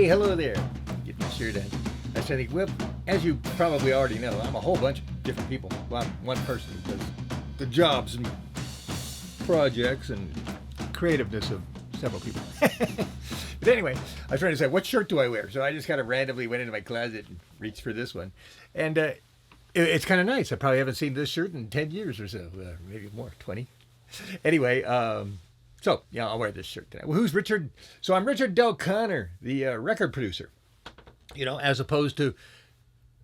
hello there. Get my shirt on. I said, well, as you probably already know, I'm a whole bunch of different people. Well, I'm one person who does the jobs and projects and creativeness of several people. But anyway, I was trying to say, what shirt do I wear? So I just kind of randomly went into my closet and reached for this one. And it's kind of nice. I probably haven't seen this shirt in 10 years or so, maybe more, 20. Anyway, so yeah, I'll wear this shirt today. Well, who's Richard? So I'm Richard Del Conner, the record producer, you know, as opposed to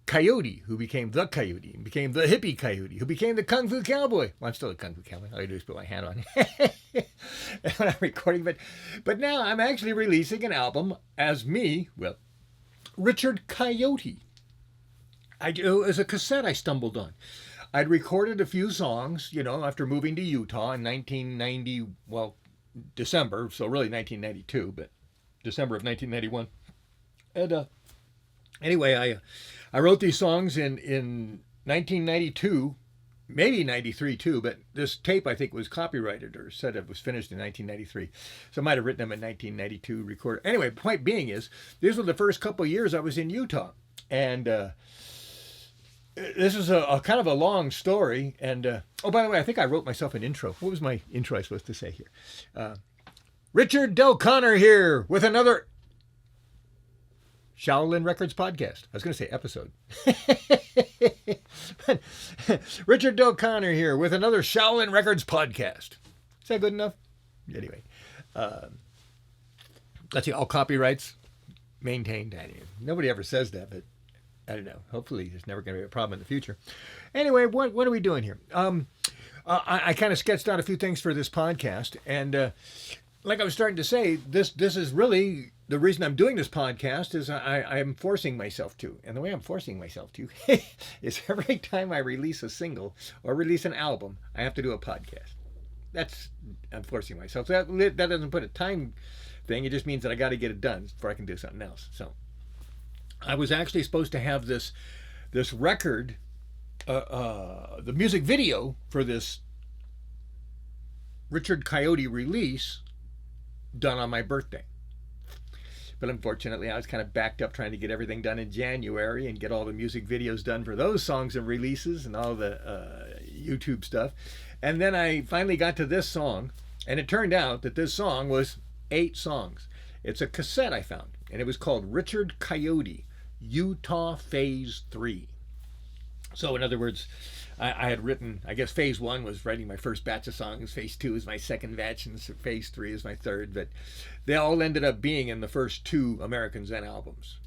Coyote, who became the Coyote, and became the Hippy Coyote, who became the Kung Fu Cowboy. Well, I'm still a Kung Fu Cowboy. All I do is put my hat on when I'm recording. But now I'm actually releasing an album as me, well, Richard Coyote. It was a cassette I stumbled on. I'd recorded a few songs, you know, after moving to Utah in 1990, well, December, so really 1992, but December of 1991. And anyway, I wrote these songs in 1992, maybe 93 too, but this tape I think was copyrighted or said it was finished in 1993. So I might have written them in 1992, recorded. Anyway, point being is, these were the first couple of years I was in Utah. And this is a kind of a long story. And, oh, by the way, I think I wrote myself an intro. What was my intro I was supposed to say here? Richard Del Conner here with another Shaolin Records podcast. I was going to say episode. Richard Del Conner here with another Shaolin Records podcast. Is that good enough? Anyway, let's see, all copyrights maintained. Nobody ever says that, but I don't know. Hopefully there's never going to be a problem in the future. Anyway, what are we doing here? I kind of sketched out a few things for this podcast, and like I was starting to say, this is really the reason I'm doing this podcast is I'm forcing myself to. And the way I'm forcing myself to is every time I release a single or release an album, I have to do a podcast. I'm forcing myself. So that doesn't put a time thing. It just means that I got to get it done before I can do something else. So I was actually supposed to have this record, the music video for this Richard Coyote release done on my birthday. But unfortunately, I was kind of backed up trying to get everything done in January and get all the music videos done for those songs and releases and all the YouTube stuff. And then I finally got to this song, and it turned out that this song was 8 songs. It's a cassette I found, and it was called Richard Coyote, Utah Phase 3. So in other words, I had written, I guess phase 1 was writing my first batch of songs, phase 2 is my second batch, and phase 3 is my third, but they all ended up being in the first 2 American Zen albums.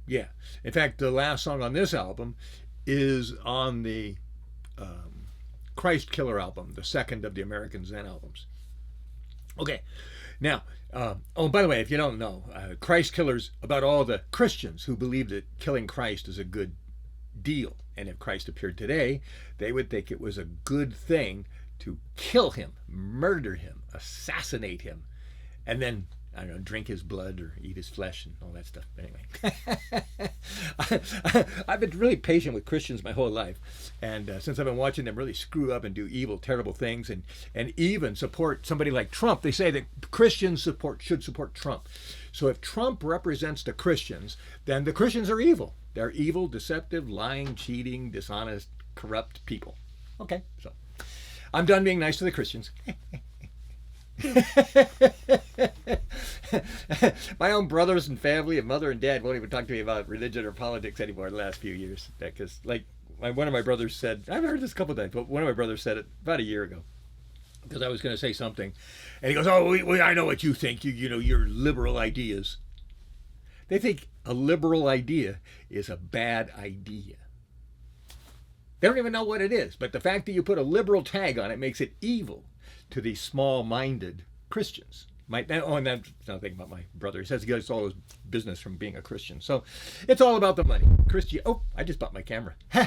Yeah. In fact, the last song on this album is on the Christ Killer album, the second of the American Zen albums. Okay. Now, oh, by the way, if you don't know, Christ Killer's about all the Christians who believe that killing Christ is a good deal. And if Christ appeared today, they would think it was a good thing to kill him, murder him, assassinate him, and then, I don't know, drink his blood or eat his flesh and all that stuff. But anyway, I've been really patient with Christians my whole life. And since I've been watching them really screw up and do evil, terrible things and even support somebody like Trump, they say that Christians should support Trump. So if Trump represents the Christians, then the Christians are evil. They're evil, deceptive, lying, cheating, dishonest, corrupt people. Okay, so I'm done being nice to the Christians. My own brothers and family and mother and dad won't even talk to me about religion or politics anymore in the last few years. Because, like, one of my brothers said, I've heard this a couple of times, but one of my brothers said it about a year ago. Because I was going to say something. And he goes, oh, I know what you think. You know, your liberal ideas. They think a liberal idea is a bad idea. They don't even know what it is. But the fact that you put a liberal tag on it makes it evil to these small-minded Christians. And that's nothing about my brother. He says he gets all his business from being a Christian. So it's all about the money. Oh, I just bought my camera. In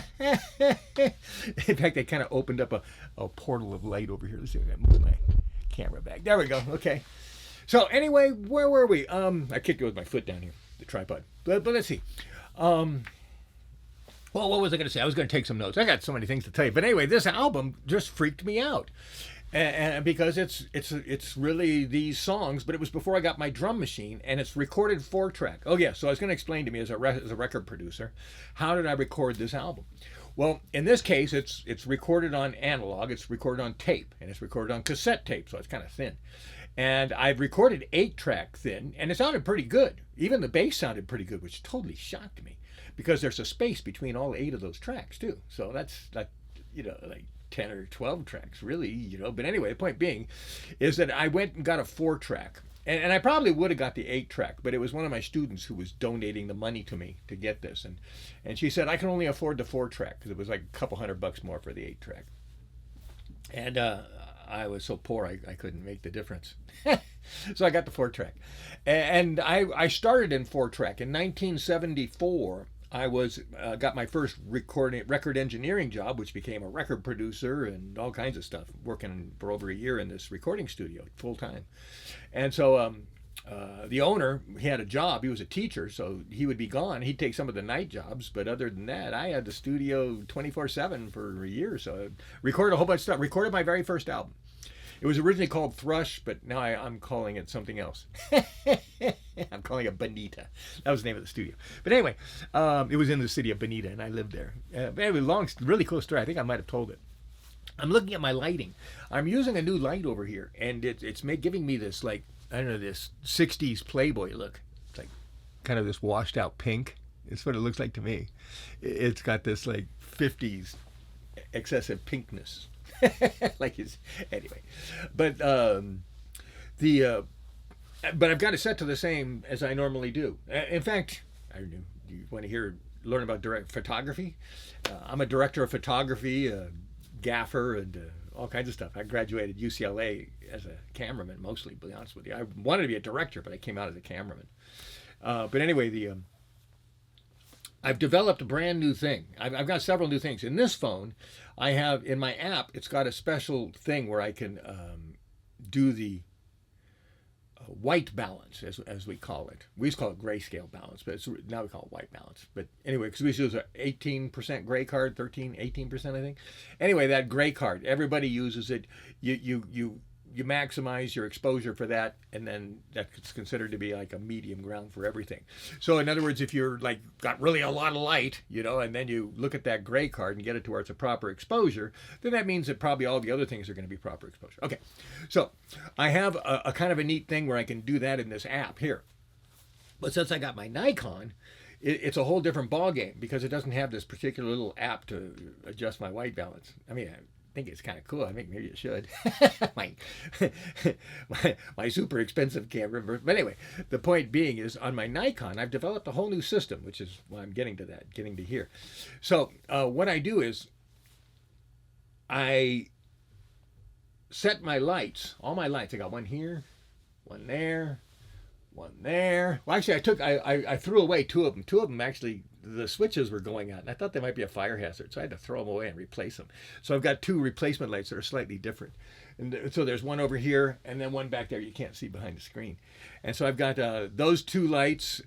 fact, they kind of opened up a portal of light over here. Let's see if I can move my camera back. There we go. Okay. So anyway, where were we? I kicked it with my foot down here, the tripod. But let's see. Well, what was I going to say? I was going to take some notes. I got so many things to tell you. But anyway, this album just freaked me out. and because it's really these songs, but it was before I got my drum machine, and it's recorded 4-track. Oh yeah, so I was going to explain to me as a record producer, how did I record this album? Well, in this case, it's recorded on analog, it's recorded on tape, and it's recorded on cassette tape, so it's kind of thin. And I've recorded 8-track thin, and it sounded pretty good. Even the bass sounded pretty good, which totally shocked me, because there's a space between all 8 of those tracks too. So that's like, like 10 or 12 tracks, really, But anyway, the point being is that I went and got a 4-track. And I probably would have got the 8-track, but it was one of my students who was donating the money to me to get this. And she said, I can only afford the 4-track, because it was like a couple $100 more for the 8-track. And I was so poor, I couldn't make the difference. So I got the 4-track. And I started in 4-track. In 1974, I got my first record engineering job, which became a record producer and all kinds of stuff, working for over a year in this recording studio full time. And so the owner, he had a job. He was a teacher, so he would be gone. He'd take some of the night jobs, but other than that, I had the studio 24/7 for a year. So I recorded a whole bunch of stuff. Recorded my very first album. It was originally called Thrush, but now I'm calling it something else. I'm calling it Bonita. That was the name of the studio. But anyway, it was in the city of Bonita, and I lived there. Anyway, really cool story. I think I might have told it. I'm looking at my lighting. I'm using a new light over here, and it's giving me this, like, I don't know, this 60s Playboy look. It's like kind of this washed out pink. It's what it looks like to me. It's got this like 50s excessive pinkness. Like his, anyway, but but I've got it set to the same as I normally do. In fact, I don't know, do you want to learn about direct photography? I'm a director of photography, gaffer, and all kinds of stuff. I graduated UCLA as a cameraman, mostly, to be honest with you. I wanted to be a director, but I came out as a cameraman. But anyway, I've developed a brand new thing. I've got several new things. In this phone, I have, in my app, it's got a special thing where I can do the white balance, as we call it. We used to call it grayscale balance, but now we call it white balance. But anyway, because we used to use an 18% gray card, 18%, I think. Anyway, that gray card, everybody uses it. You maximize your exposure for that, and then that's considered to be like a medium ground for everything. So in other words, if you're like got really a lot of light, and then you look at that gray card and get it to where it's a proper exposure, then that means that probably all the other things are going to be proper exposure. Okay, so I have a kind of a neat thing where I can do that in this app here. But since I got my Nikon, it's a whole different ball game, because it doesn't have this particular little app to adjust my white balance. I mean, I think it's kind of cool. I think maybe it should. my super expensive camera. But anyway, the point being is, on my Nikon, I've developed a whole new system, which is why I'm getting to here. So what I do is I set my lights, all my lights. I got one here, one there, one there. Well, actually, I threw away 2 of them. 2 of them actually, the switches were going out, and I thought they might be a fire hazard, so I had to throw them away and replace them. So I've got 2 replacement lights that are slightly different. And so there's one over here, and then one back there you can't see behind the screen. And so I've got those 2 lights,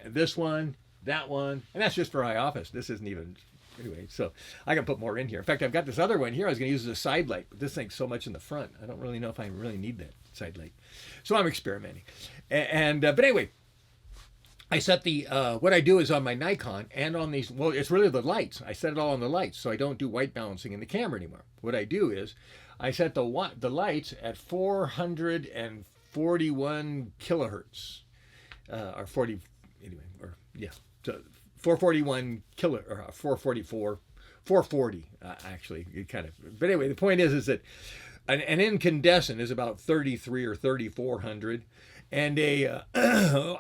this one, that one, and that's just for iOffice. This isn't even, anyway, so I can put more in here. In fact, I've got this other one here I was going to use as a side light, but this thing's so much in the front, I don't really know if I really need that side light. So I'm experimenting. But anyway, I set the, what I do is on my Nikon and on these, well, it's really the lights. I set it all on the lights, so I don't do white balancing in the camera anymore. What I do is I set the lights at 441 kilohertz, or 40, anyway, or yeah, so 441 or 444, 440, actually, it kind of, but anyway, the point is that an incandescent is about 33 or 3400. And a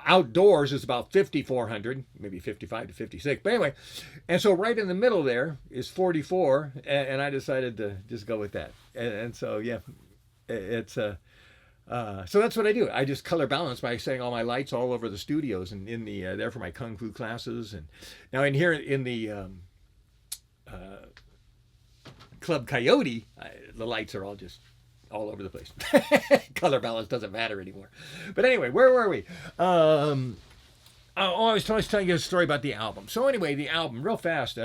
outdoors is about 5,400, maybe 55 to 56. But anyway, and so right in the middle there is 44, and I decided to just go with that. And so yeah, it's so that's what I do. I just color balance by setting all my lights all over the studios and in the there for my kung fu classes. And now in here in the Club Coyote, the lights are all just all over the place. Color balance doesn't matter anymore. But anyway, where were we? I was telling you a story about the album. So anyway, the album, real fast.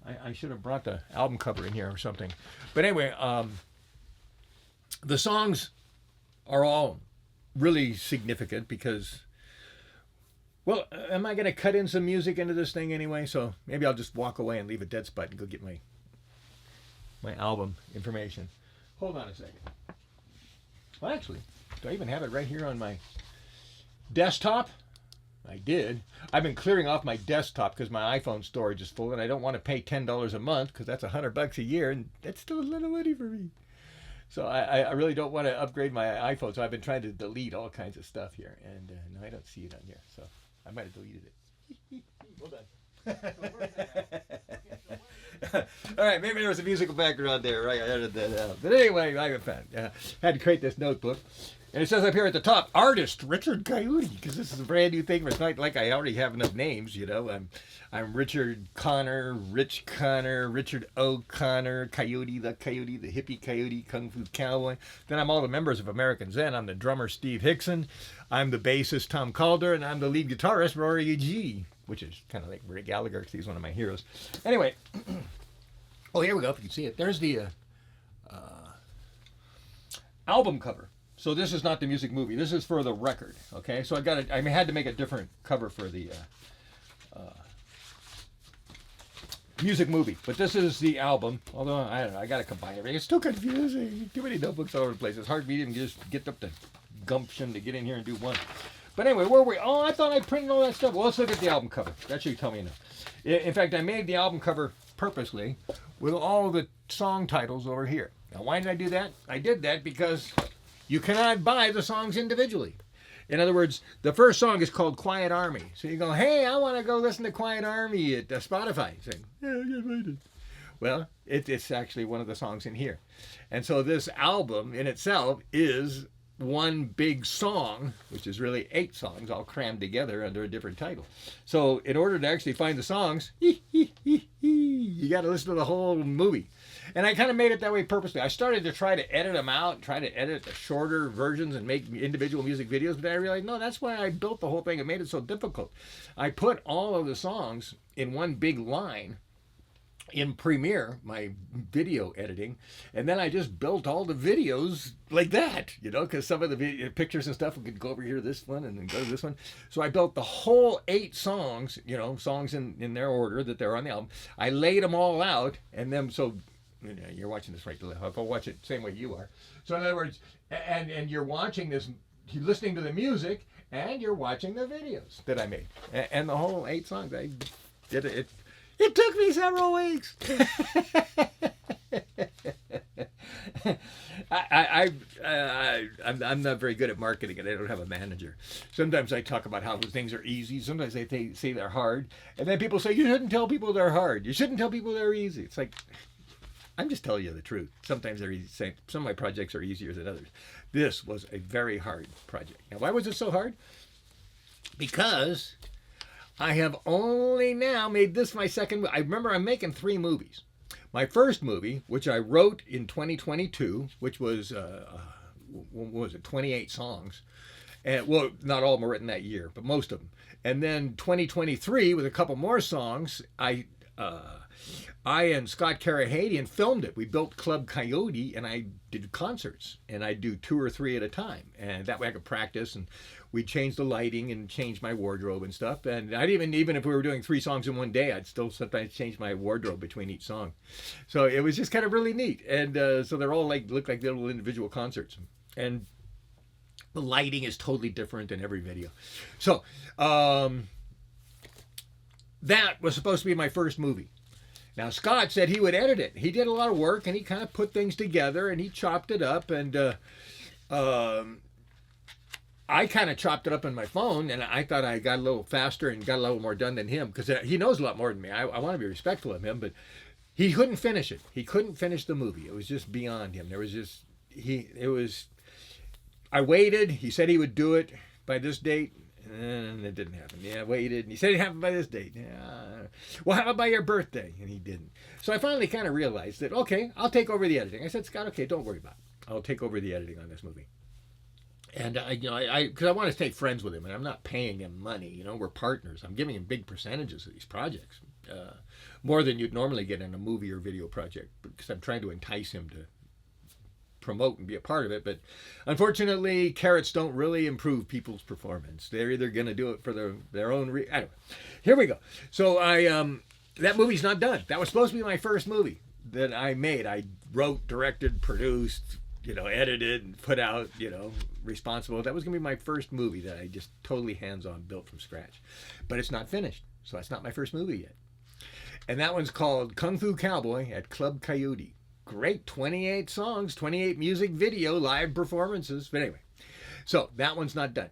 I should have brought the album cover in here or something. But anyway, the songs are all really significant because, well, am I going to cut in some music into this thing anyway? So maybe I'll just walk away and leave a dead spot and go get my album information. Hold on a second. Well, actually, do I even have it right here on my desktop? I did. I've been clearing off my desktop because my iPhone storage is full, and I don't want to pay $10 a month because that's $100 a year, and that's still a lot of money for me. So I really don't want to upgrade my iPhone. So I've been trying to delete all kinds of stuff here, and no, I don't see it on here. So I might have deleted it. Hold on. All right, maybe there was a musical background there, right? I edited that out. But anyway, I had to create this notebook. And it says up here at the top, artist Richard Coyote, because this is a brand new thing. It's not like I already have enough names, you know. I'm Richard Connor, Rich Connor, Richard O'Connor, Coyote, the Hippy Coyote, Kung Fu Cowboy. Then I'm all the members of American Zen. I'm the drummer, Steve Hickson. I'm the bassist, Tom Calder, and I'm the lead guitarist, Rory G., which is kind of like Ray Gallagher, because he's one of my heroes. Anyway, oh, here we go, if you can see it. There's the album cover. So this is not the music movie. This is for the record. Okay, so I had to make a different cover for the music movie, but this is the album. Although I don't know, I got to combine everything. It's too confusing. Too many notebooks all over the place. It's hard for me to even just get up the gumption to get in here and do one. But anyway, where were we? Oh, I thought I printed all that stuff. Well, let's look at the album cover. That should tell me enough. In fact, I made the album cover purposely with all the song titles over here. Now, why did I do that? I did that because you cannot buy the songs individually. In other words, the first song is called Quiet Army. So you go, hey, I want to go listen to Quiet Army at Spotify. You say, yeah, I can find it. Well, it's actually one of the songs in here. And so this album in itself is one big song, which is really 8 songs all crammed together under a different title. So in order to actually find the songs, you got to listen to the whole movie. And I kind of made it that way purposely. I started to try to edit them out, try to edit the shorter versions and make individual music videos, but I realized, no, that's why I built the whole thing. It made it so difficult. I put all of the songs in one big line in Premiere, my video editing, and then I just built all the videos like that, you know, because some of the pictures and stuff could go over here to this one and then go to this one. So I built the whole 8 songs, you know, songs in their order that they're on the album. I laid them all out, and then so you're watching this right to left. I'll watch it the same way you are. So in other words, and you're watching this, you're listening to the music, and you're watching the videos that I made, and the whole 8 songs. I did it. It took me several weeks. I'm not very good at marketing, and I don't have a manager. Sometimes I talk about how things are easy. Sometimes they say they're hard, and then people say you shouldn't tell people they're hard. You shouldn't tell people they're easy. It's like, I'm just telling you the truth. Sometimes they're easy. Some of my projects are easier than others. This was a very hard project. Now, why was it so hard? Because I have only now made this my second. I remember I'm making 3 movies. My first movie, which I wrote in 2022, which was, what was it, 28 songs. And, well, not all of them were written that year, but most of them. And then 2023, with a couple more songs, I and Scott Carahadian filmed it. We built Club Coyote, and I did concerts, and I do 2 or 3 at a time, and that way I could practice, and we'd change the lighting and change my wardrobe and stuff. And I'd even if we were doing 3 songs in one day, I'd still sometimes change my wardrobe between each song. So it was just kind of really neat, and so they're all look like little individual concerts, and the lighting is totally different in every video. So that was supposed to be my first movie. Now, Scott said he would edit it. He did a lot of work, and he kind of put things together, and he chopped it up, and I kind of chopped it up on my phone, and I thought I got a little faster and got a little more done than him, because he knows a lot more than me. I want to be respectful of him, but he couldn't finish it. He couldn't finish the movie. It was just beyond him. I waited. He said he would do it by this date. And it didn't happen. Yeah, I waited. And he said it'd happen by this date. Yeah. Well, how about by your birthday? And he didn't. So I finally kind of realized that, okay, I'll take over the editing. I said, Scott, okay, don't worry about it. I'll take over the editing on this movie. And because I want to stay friends with him, and I'm not paying him money. You know, we're partners. I'm giving him big percentages of these projects. more than you'd normally get in a movie or video project, because I'm trying to entice him to promote and be a part of it. But unfortunately, carrots don't really improve people's performance. They're either going to do it for their own anyway, here we go. So that movie's not done. That was supposed to be my first movie that I made. I wrote, directed, produced, edited and put out, responsible. That was going to be my first movie that I just totally hands-on built from scratch. But it's not finished, so that's not my first movie yet. And that one's called Kung Fu Cowboy at Club Coyote. Great, 28 songs, 28 music video, live performances. But anyway, so that one's not done.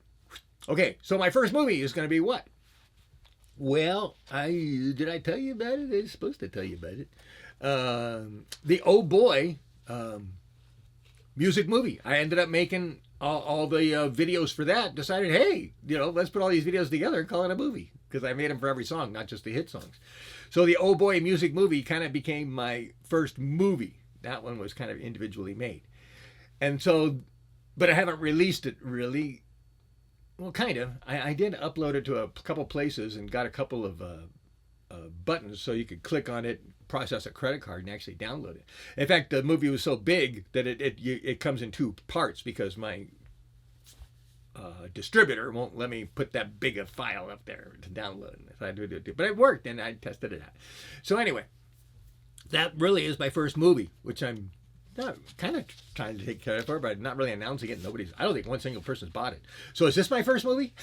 Okay, so my first movie is going to be what? Well, did I tell you about it? I was supposed to tell you about it. The Oboy music movie. I ended up making all the videos for that. Decided, hey, let's put all these videos together and call it a movie, because I made them for every song, not just the hit songs. So the Oboy music movie kind of became my first movie. That one was kind of individually made. And so, but I haven't released it really. Well, kind of. I did upload it to a couple places and got a couple of buttons so you could click on it, process a credit card, and actually download it. In fact, the movie was so big that it comes in two parts, because my distributor won't let me put that big a file up there to download. But it worked, and I tested it out. So anyway, that really is my first movie, which I'm kind of trying to take credit for, but not really announcing it. I don't think one single person's bought it. So is this my first movie?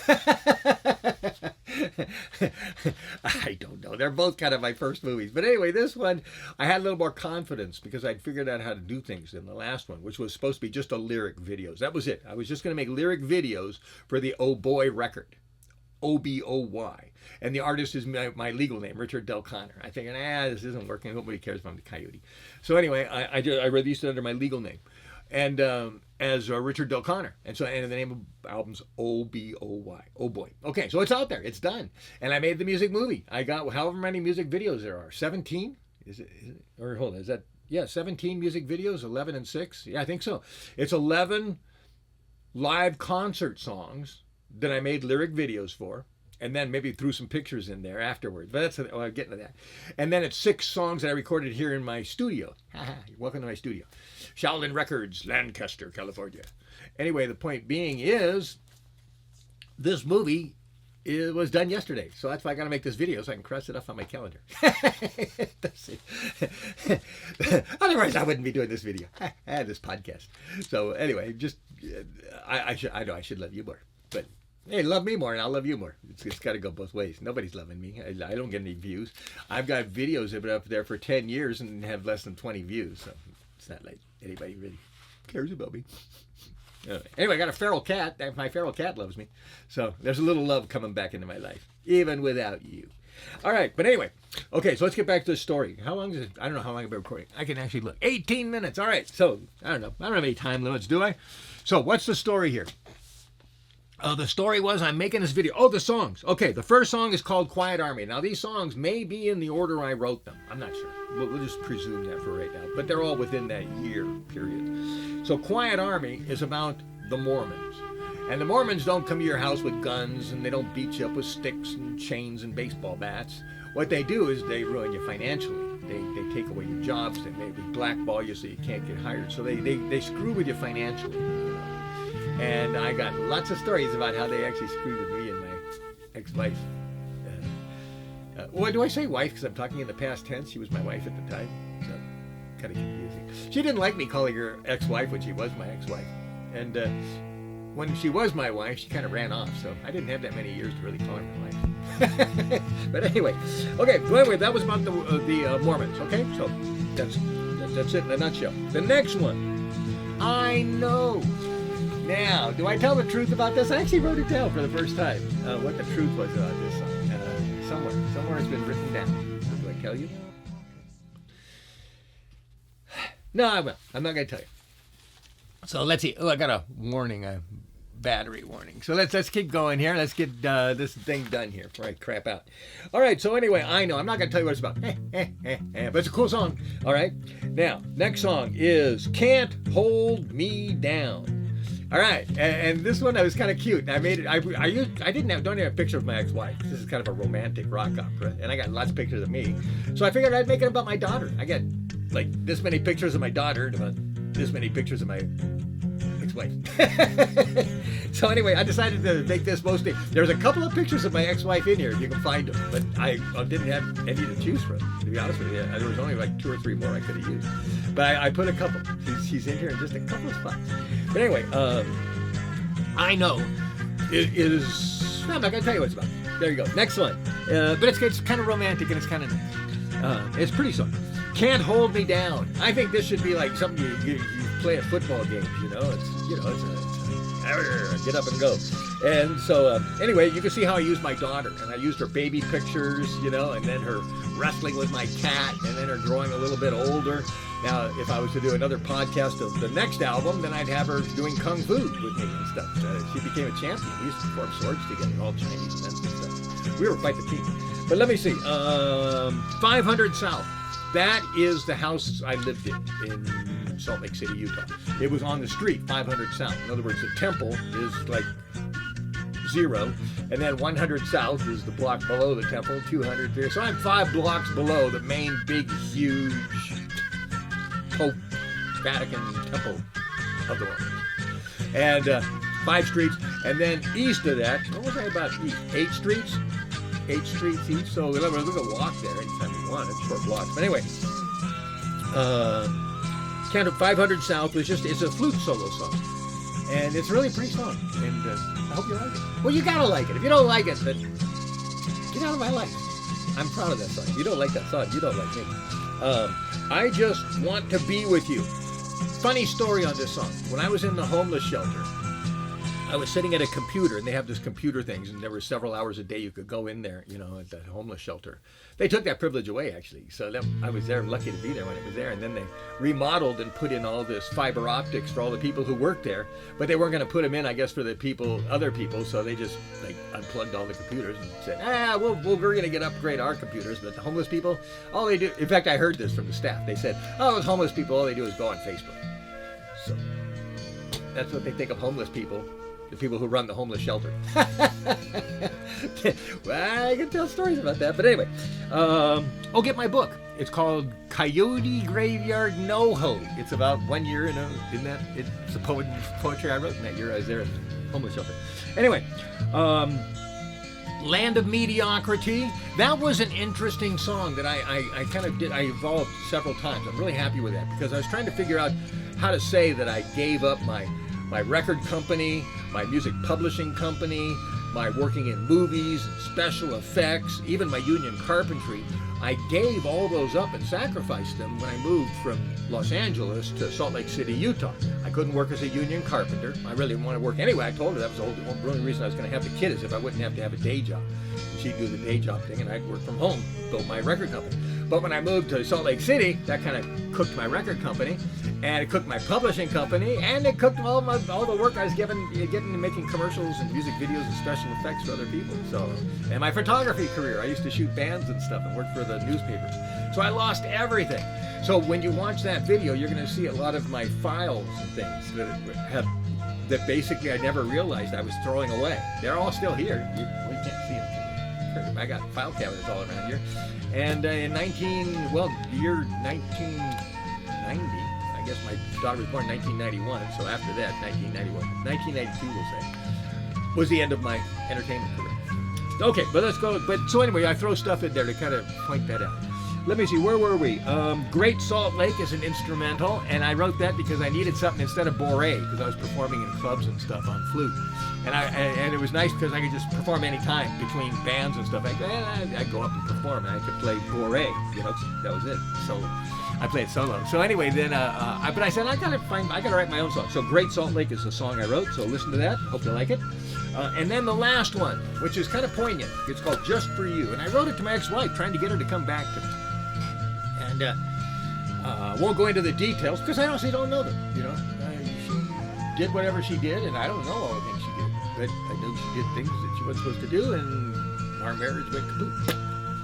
I don't know. They're both kind of my first movies. But anyway, this one, I had a little more confidence because I'd figured out how to do things than the last one, which was supposed to be just a lyric videos. That was it. I was just going to make lyric videos for the Oboy record. Oboy. And the artist is my legal name, Richard Del Conner. I figured, this isn't working. Nobody cares if I'm the Coyote. So anyway, I released it under my legal name, and as Richard Del Conner. And the name of the album's Oboy. Oboy. Okay, so it's out there. It's done. And I made the music movie. I got however many music videos there are. 17? Is it? Or hold on. Is that? Yeah, 17 music videos. 11 and 6. Yeah, I think so. It's 11 live concert songs that I made lyric videos for, and then maybe threw some pictures in there afterwards. But I'm getting to that. And then it's 6 songs that I recorded here in my studio. Welcome to my studio. Shaolin Records, Lancaster, California. Anyway, the point being is, this movie was done yesterday. So that's why I got to make this video so I can cross it off on my calendar. Otherwise, I wouldn't be doing this video. This podcast. So anyway, I know I should love you more. But hey, love me more and I'll love you more. It's got to go both ways. Nobody's loving me. I don't get any views. I've got videos of it up there for 10 years and have less than 20 views. So it's not like anybody really cares about me. Anyway, I got a feral cat. My feral cat loves me. So there's a little love coming back into my life, even without you. All right, but anyway. Okay, so let's get back to the story. How long is it? I don't know how long I've been recording. I can actually look. 18 minutes. All right, so I don't know. I don't have any time limits, do I? So what's the story here? The story was I'm making this video. Oh, the songs. Okay, the first song is called Quiet Army. Now, these songs may be in the order I wrote them. I'm not sure. We'll just presume that for right now. But they're all within that year period. So Quiet Army is about the Mormons. And the Mormons don't come to your house with guns, and they don't beat you up with sticks and chains and baseball bats. What they do is they ruin you financially. They take away your jobs. They maybe blackball you so you can't get hired. So they screw with you financially. And I got lots of stories about how they actually screwed with me and my ex-wife. What do I say wife? Because I'm talking in the past tense. She was my wife at the time. So, kind of confusing. She didn't like me calling her ex-wife when she was my ex-wife. And when she was my wife, she kind of ran off. So I didn't have that many years to really call her my wife. But anyway. Okay, so anyway, that was about the Mormons. Okay, so that's it in a nutshell. The next one. I Know. Now, do I tell the truth about this? I actually wrote it down for the first time, what the truth was about this song. Somewhere it's been written down. Do I tell you? No, I will. I'm not going to tell you. So let's see. Oh, I got a warning, a battery warning. So let's keep going here. Let's get this thing done here before I crap out. All right, so anyway, I Know. I'm not going to tell you what it's about. But it's a cool song. All right. Now, next song is Can't Hold Me Down. All right, and this one was kind of cute. I made it. Don't have a picture of my ex-wife. This is kind of a romantic rock opera, and I got lots of pictures of me. So I figured I'd make it about my daughter. I got like this many pictures of my daughter and about this many pictures of my ex-wife. So anyway, I decided to make this mostly. There's a couple of pictures of my ex-wife in here. You can find them, but I didn't have any to choose from. To be honest with you, there was only like 2 or 3 more I could have used. But I put a couple. She's in here in just a couple of spots. But anyway, I know it is. I'm not gonna tell you what it's about. There you go. Next one. But it's kind of romantic and it's kind of it's pretty song. Can't Hold Me Down. I think this should be like something you play at football games. It's get up and go. And so anyway, you can see how I used my daughter, and I used her baby pictures, and then her wrestling with my cat, and then her growing a little bit older. Now, if I was to do another podcast of the next album, then I'd have her doing kung fu with me and stuff. She became a champion. We used to perform swords together, all Chinese events and stuff. We were quite the team. But let me see. 500 South. That is the house I lived in Salt Lake City, Utah. It was on the street, 500 South. In other words, the temple is like 0, and then 100 South is the block below the temple, 200 there. So I'm 5 blocks below the main big, huge Pope Vatican temple of the world. And 5 streets, and then east of that, what was I about east? 8 streets? 8 streets each, so we're going to walk there anytime we want. It's short blocks. But anyway, kind of 500 South was it's a flute solo song. And it's a really pretty song. And I hope you like it. Well, you got to like it. If you don't like it, then get out of my life. I'm proud of that song. If you don't like that song, you don't like me. I Just Want to Be With You. Funny story on this song. When I was in the homeless shelter, I was sitting at a computer, and they have this computer things, and there were several hours a day you could go in there, at that homeless shelter. They took that privilege away, actually. So I was there, lucky to be there when it was there. And then they remodeled and put in all this fiber optics for all the people who worked there. But they weren't going to put them in, I guess, for the other people. So they just unplugged all the computers and said, we're going to upgrade our computers. But the homeless people, all they do, in fact, I heard this from the staff. They said, those homeless people, all they do is go on Facebook. So that's what they think of homeless people. The people who run the homeless shelter. Well, I can tell stories about that. But anyway, get my book. It's called Coyote Graveyard No-Ho. It's about 1 year in that. It's the poetry I wrote in that year I was there in the homeless shelter. Anyway, Land of Mediocrity. That was an interesting song that I kind of did. I evolved several times. I'm really happy with that because I was trying to figure out how to say that I gave up my record company, my music publishing company, my working in movies and special effects, even my Union Carpentry. I gave all those up and sacrificed them when I moved from Los Angeles to Salt Lake City, Utah. I couldn't work as a union carpenter. I really didn't want to work anyway. I told her that was the only reason I was going to have the kid is if I wouldn't have to have a day job. She'd do the day job thing and I'd work from home, build my record company. But when I moved to Salt Lake City, that kind of cooked my record company, and it cooked my publishing company, and it cooked all the work I was getting to making commercials and music videos and special effects for other people. So, and my photography career, I used to shoot bands and stuff and work for the newspapers. So I lost everything. So when you watch that video, you're going to see a lot of my files and things that basically I never realized I was throwing away. They're all still here. You can't see them. I got file cabinets all around here. And in the year 1990, I guess my daughter was born in 1991, so after that, 1992 we'll say, was the end of my entertainment career. Okay, but let's go. So anyway, I throw stuff in there to kind of point that out. Let me see, where were we? Great Salt Lake is an instrumental, and I wrote that because I needed something instead of bourrée, because I was performing in clubs and stuff on flute. And it was nice because I could just perform any time between bands and stuff. I'd go up and perform, and I could play bourrée, that was it. So I played solo. So anyway, then, but I said, I gotta write my own song. So Great Salt Lake is the song I wrote, so listen to that. Hope you like it. And then the last one, which is kind of poignant. It's called Just For You. And I wrote it to my ex-wife, trying to get her to come back to me. And won't go into the details because I honestly don't know them. She did whatever she did, and I don't know all the things she did. But I knew she did things that she wasn't supposed to do, and our marriage went kaput.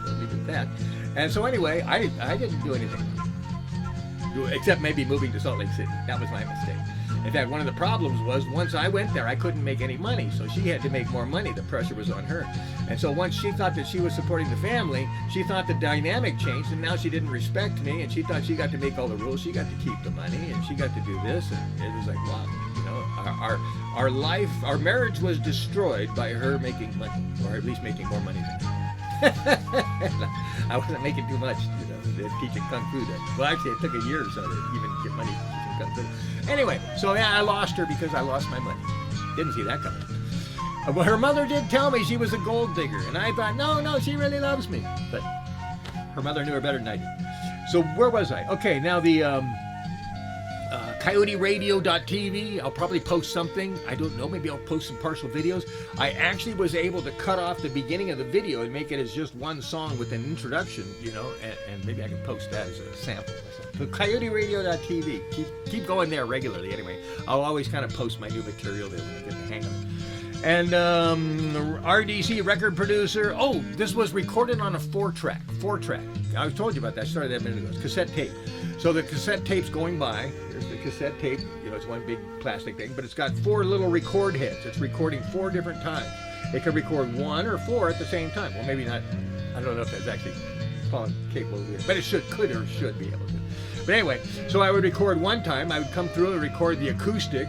So we did that. And so anyway, I didn't do anything except maybe moving to Salt Lake City. That was my mistake. In fact, one of the problems was once I went there, I couldn't make any money. So she had to make more money. The pressure was on her. And so once she thought that she was supporting the family, she thought the dynamic changed, and now she didn't respect me, and she thought she got to make all the rules. She got to keep the money, and she got to do this. And it was like, wow, you know, our life, our marriage was destroyed by her making money, or at least making more money than me. I wasn't making too much, you know, teaching Kung Fu then. Well, actually, it took a year or so to even get money teaching Kung Fu. Anyway, so yeah, I lost her because I lost my money. Didn't see that coming. Well, her mother did tell me she was a gold digger, and I thought, no, she really loves me. But her mother knew her better than I did. So where was I? Okay, now the CoyoteRadio.tv, I'll probably post something. I don't know, maybe I'll post some partial videos. I actually was able to cut off the beginning of the video and make it as just one song with an introduction, you know, and maybe I can post that as a sample. So CoyoteRadio.tv, keep going there regularly anyway. I'll always kind of post my new material there when I get the hang of it. And RDC record producer. Oh, this was recorded on a four track. I told you about that. I started that a minute ago. It's cassette tape. So the cassette tape's going by. Here's the cassette tape. You know, it's one big plastic thing, but it's got 4 little record heads. It's recording 4 different times. It can record 1 or 4 at the same time. Well, maybe not. I don't know if that's actually capable of it, but it could be able to. But anyway, so I would record one time. I would come through and record the acoustic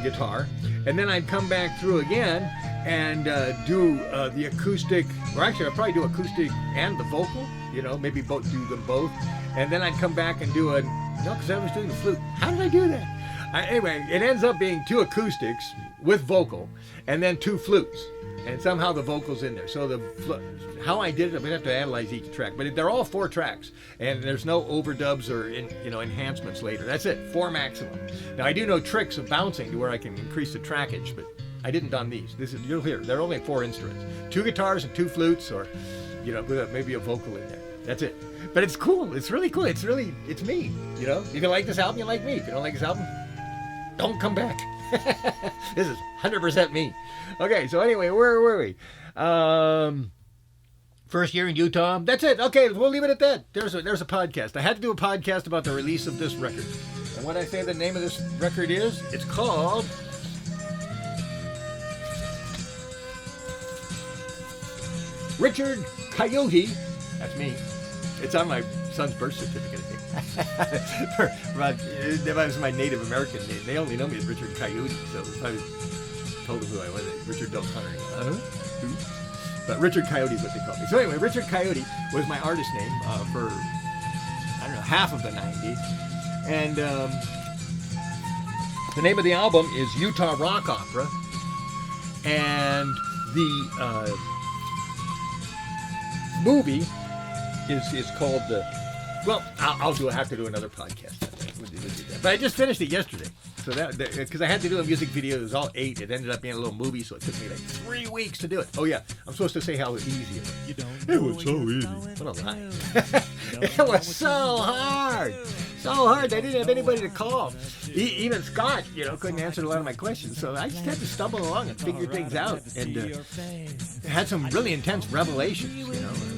guitar, and then I'd come back through again and do the acoustic, or actually I'd probably do acoustic and the vocal, you know, maybe do them both, and then I'd come back and do because I was doing the flute. How did I do that? Anyway, it ends up being 2 acoustics with vocal, and then 2 flutes, and somehow the vocal's in there. So how I did it, I'm gonna have to analyze each track, but they're all 4 tracks, and there's no overdubs or enhancements later. That's it, 4 maximum. Now I do know tricks of bouncing to where I can increase the trackage, but I didn't on these. You'll hear, there are only 4 instruments, 2 guitars and 2 flutes, or with maybe a vocal in there. That's it. But it's cool. It's really cool. It's me. You know, if you like this album, you like me. If you don't like this album, don't come back. This is 100% me. Okay, so anyway, where were we? First year in Utah. That's it. Okay, we'll leave it at that. There's a podcast. I had to do a podcast about the release of this record. And what I say the name of this record is, it's called Richard Coyote. That's me. It's on my son's birth certificate, I think. That was my Native American name. They only know me as Richard Coyote, so if I told them who I was, Richard Delconner. But Richard Coyote is what they call me. So anyway, Richard Coyote was my artist name for, I don't know, half of the 90s. And the name of the album is Utah Rock Opera. And the movie is called I'll have to do another podcast. We'll do that. But I just finished it yesterday. So that because I had to do a music video, it was all 8. It ended up being a little movie, so it took me like 3 weeks to do it. Oh yeah, I'm supposed to say how easy it was. It was so easy. What a lie. It was so hard. So hard. I didn't have anybody to call. Even Scott, couldn't answer a lot of my questions. So I just had to stumble along and figure things out. And had some really intense revelations,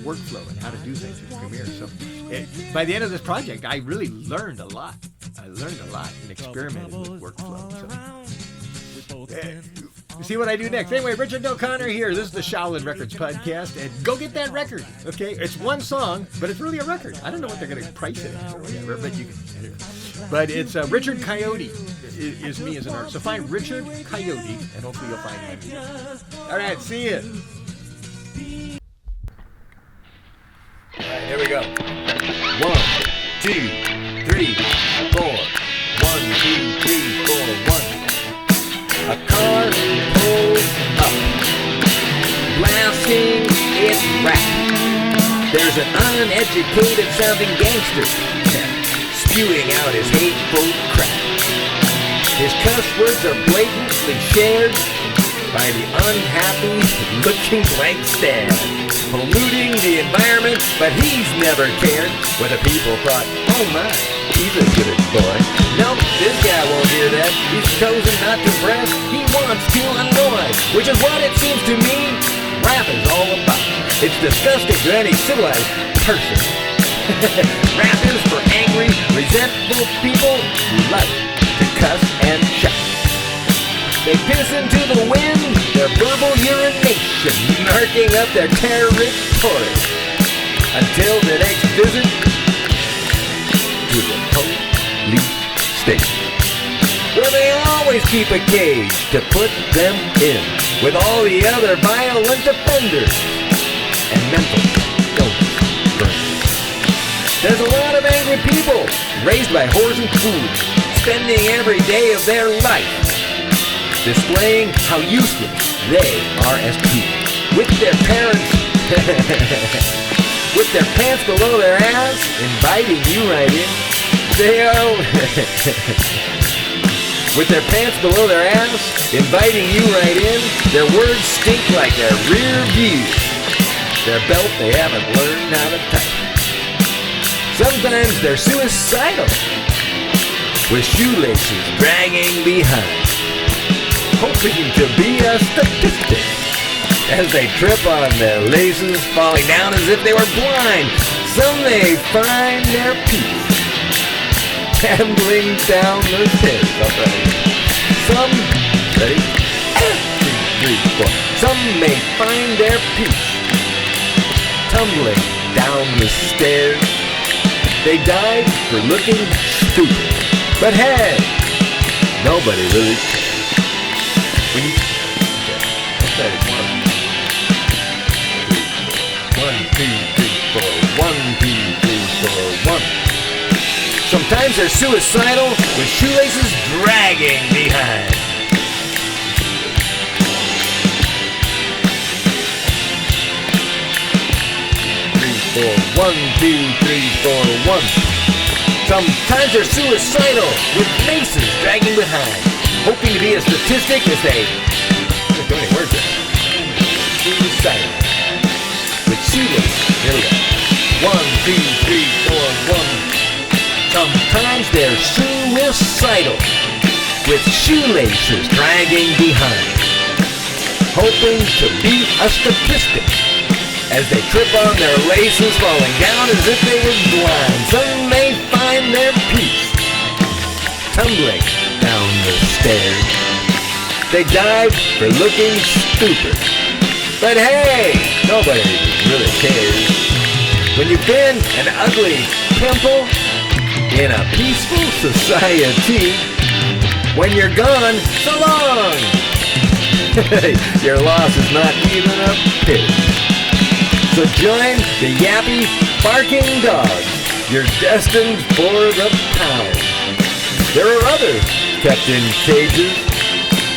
workflow and how to do things in Premiere. So by the end of this project, I really learned a lot. I learned a lot and experimented with workflow. So, see what I do next. Anyway, Richard Delconner here. This is the Shaolin Records podcast, and go get that record. Okay, it's one song, but it's really a record. I don't know what they're going to price it at or whatever, but you can. But it's Richard Coyote is me as an artist. So find Richard Coyote, and hopefully you'll find me. All right, see you. All right, here we go. 1, 2, 3, 4. 1, 2, 3, 4, 1. A car pulls up, blasting its rap. There's an uneducated sounding gangster spewing out his hateful crap. His cuss words are blatantly shared by the unhappy looking blank stare, polluting the environment, but he's never cared. Where the people thought, oh my, he's a good boy. Nope, this guy won't hear that. He's chosen not to press. He wants to annoy, which is what it seems to me rap is all about. It's disgusting to any civilized person. Rap is for angry, resentful people who like to cuss and shout. They piss into the wind, their verbal urination, narking up their territory, until the next visit to the police station, where they always keep a cage to put them in, with all the other violent offenders and mental illness. There's a lot of angry people raised by whores and fools, spending every day of their life displaying how useless they are as people, with their parents with their pants below their ass, inviting you right in. They are with their pants below their ass, inviting you right in. Their words stink like their rear view. Their belt they haven't learned how to tighten. Sometimes they're suicidal, with shoelaces dragging behind, hoping to be a statistic as they trip on their laces, falling down as if they were blind. Some may find their peace tumbling down the stairs. Some, ready? 2, 3, 4. Some may find their peace tumbling down the stairs. They died for looking stupid, but hey, nobody really cares. When you, okay, 1, 2, 3, 4, 1, 2, 3, 4, 1. Sometimes they're suicidal with shoelaces dragging behind. Four, 1, 2, 3, 4, 1. Sometimes they're suicidal with maces dragging behind, hoping to be a statistic as they. There's too many words there. Suicidal with shoelaces. Here we go. 1, 2, 3, 4, 1. Sometimes they're suicidal with shoelaces dragging behind, hoping to be a statistic as they trip on their laces, falling down as if they were blind. Some may find their peace tumbling down the stairs. They died for looking stupid, but hey, nobody really cares. When you've been an ugly pimple in a peaceful society, when you're gone, so long! Your loss is not even a pity. So join the yappy, barking dogs. You're destined for the pound. There are others kept in cages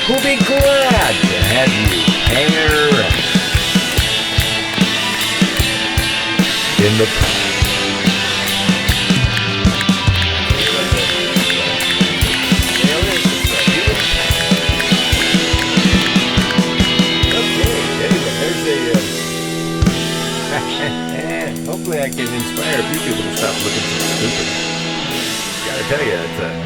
who'll be glad to have you hang around in the pound. Hopefully I can inspire a few people to stop looking so stupid. Gotta tell you,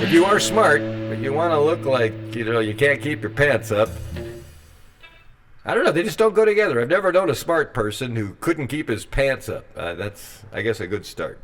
if you are smart, but you want to look like, you can't keep your pants up, I don't know, they just don't go together. I've never known a smart person who couldn't keep his pants up. That's, I guess, a good start.